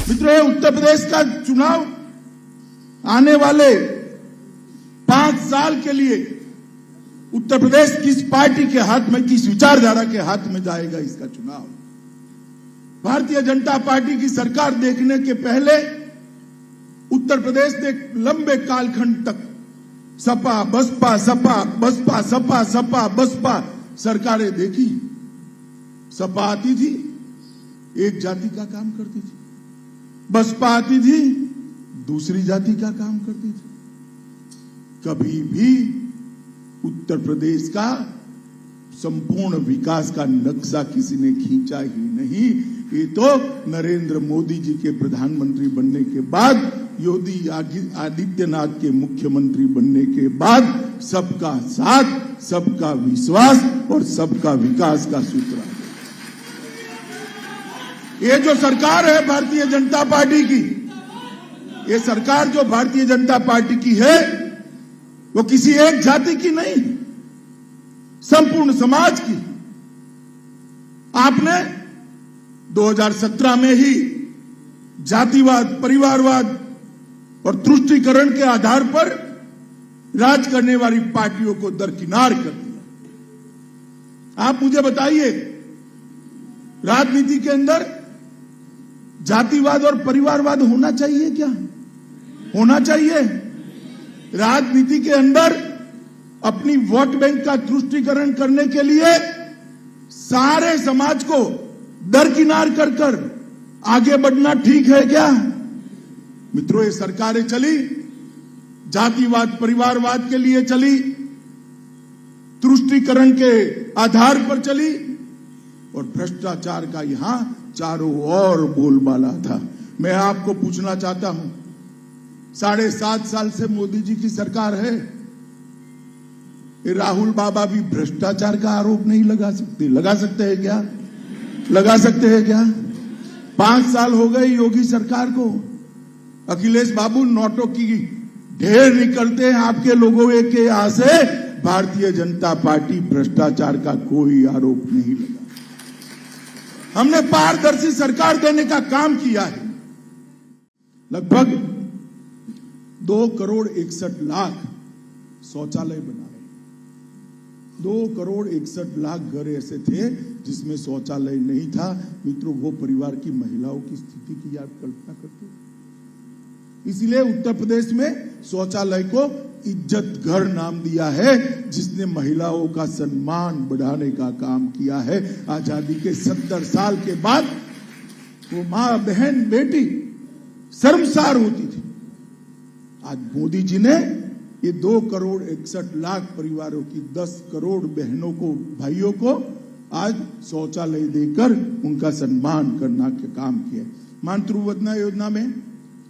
मित्रों, उत्तर प्रदेश का चुनाव आने वाले 5 साल के लिए उत्तर प्रदेश किस पार्टी के हाथ में, किस विचारधारा के हाथ में जाएगा, इसका चुनाव। भारतीय जनता पार्टी की सरकार देखने के पहले उत्तर प्रदेश ने एक लंबे कालखंड तक सपा बसपा सपा बसपा सपा सपा बसपा सरकारें देखी। सपा आती थी, एक जाति का काम करती थी, बसपा आती थी, दूसरी जाति का काम करती थी। कभी भी उत्तर प्रदेश का संपूर्ण विकास का नक्शा किसी ने खींचा ही नहीं। ये तो नरेंद्र मोदी जी के प्रधानमंत्री बनने के बाद, योगी आदित्यनाथ के मुख्यमंत्री बनने के बाद सबका साथ, सबका विश्वास और सबका विकास का सूत्र है। ये जो सरकार है भारतीय जनता पार्टी की, ये सरकार जो भारतीय जनता पार्टी की है, वो किसी एक जाति की नहीं, संपूर्ण समाज की। आपने 2017 में ही जातिवाद, परिवारवाद और तुष्टीकरण के आधार पर राज करने वाली पार्टियों को दरकिनार कर दिया। आप मुझे बताइए, राजनीति के अंदर जातिवाद और परिवारवाद होना चाहिए क्या? होना चाहिए? राजनीति के अंदर अपनी वोट बैंक का तुष्टीकरण करने के लिए सारे समाज को दरकिनार कर कर आगे बढ़ना ठीक है क्या? मित्रों, ये सरकारें चली, जातिवाद परिवारवाद के लिए चली, तुष्टीकरण के आधार पर चली और भ्रष्टाचार का यहां चारों ओर बोलबाला था। मैं आपको पूछना चाहता हूं, 7.5 साल से मोदी जी की सरकार है, राहुल बाबा भी भ्रष्टाचार का आरोप नहीं लगा सकते? लगा सकते हैं क्या? लगा सकते हैं क्या? 5 साल हो गए योगी सरकार को। अखिलेश बाबू, नोटों की ढेर निकलते हैं आपके लोगों के यहां से। भारतीय जनता पार्टी भ्रष्टाचार का कोई आरोप नहीं लगा। हमने पारदर्शी सरकार देने का काम किया है। लगभग 2 करोड़ 61 लाख शौचालय बना रहे। 2 करोड़ 61 लाख घर ऐसे थे जिसमें शौचालय नहीं था। मित्रों, वो परिवार की महिलाओं की स्थिति की आप कल्पना करते हो? इसलिए उत्तर प्रदेश में शौचालय को इज्जत घर नाम दिया है, जिसने महिलाओं का सम्मान बढ़ाने का काम किया है। आजादी के 70 साल के बाद वो मां, बहन, बेटी शर्मसार होती थी। आज मोदी जी ने ये 2 करोड़ 61 लाख परिवारों की 10 करोड़ बहनों को, भाइयों को आज शौचालय देकर उनका सम्मान करना का काम किया। मातृवंदना योजना में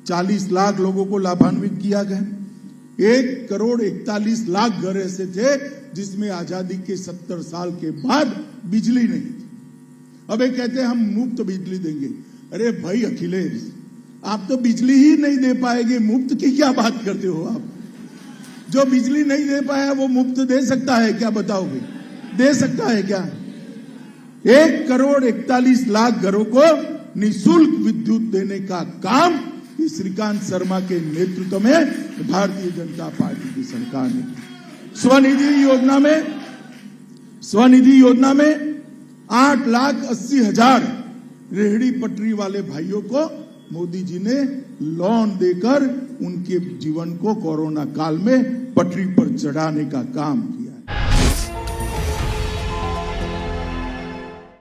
40 लाख लोगों को लाभान्वित किया गया। 1 करोड़ 41 लाख घर ऐसे थे जिसमें आजादी के 70 साल के बाद बिजली नहीं थी। अब ये कहते हैं हम मुफ्त बिजली देंगे। अरे भाई अखिलेश, आप तो बिजली ही नहीं दे पाएंगे, मुफ्त की क्या बात करते हो आप? जो बिजली नहीं दे पाया वो मुफ्त दे सकता है क्या? बताओगे, दे सकता है क्या? 1 करोड़ 41 लाख घरों को निःशुल्क विद्युत देने का काम श्रीकांत शर्मा के नेतृत्व में भारतीय जनता पार्टी की सरकार ने। स्वनिधि योजना में 8,80,000 रेहड़ी पटरी वाले भाइयों को मोदी जी ने लोन देकर उनके जीवन को कोरोना काल में पटरी पर चढ़ाने का काम किया।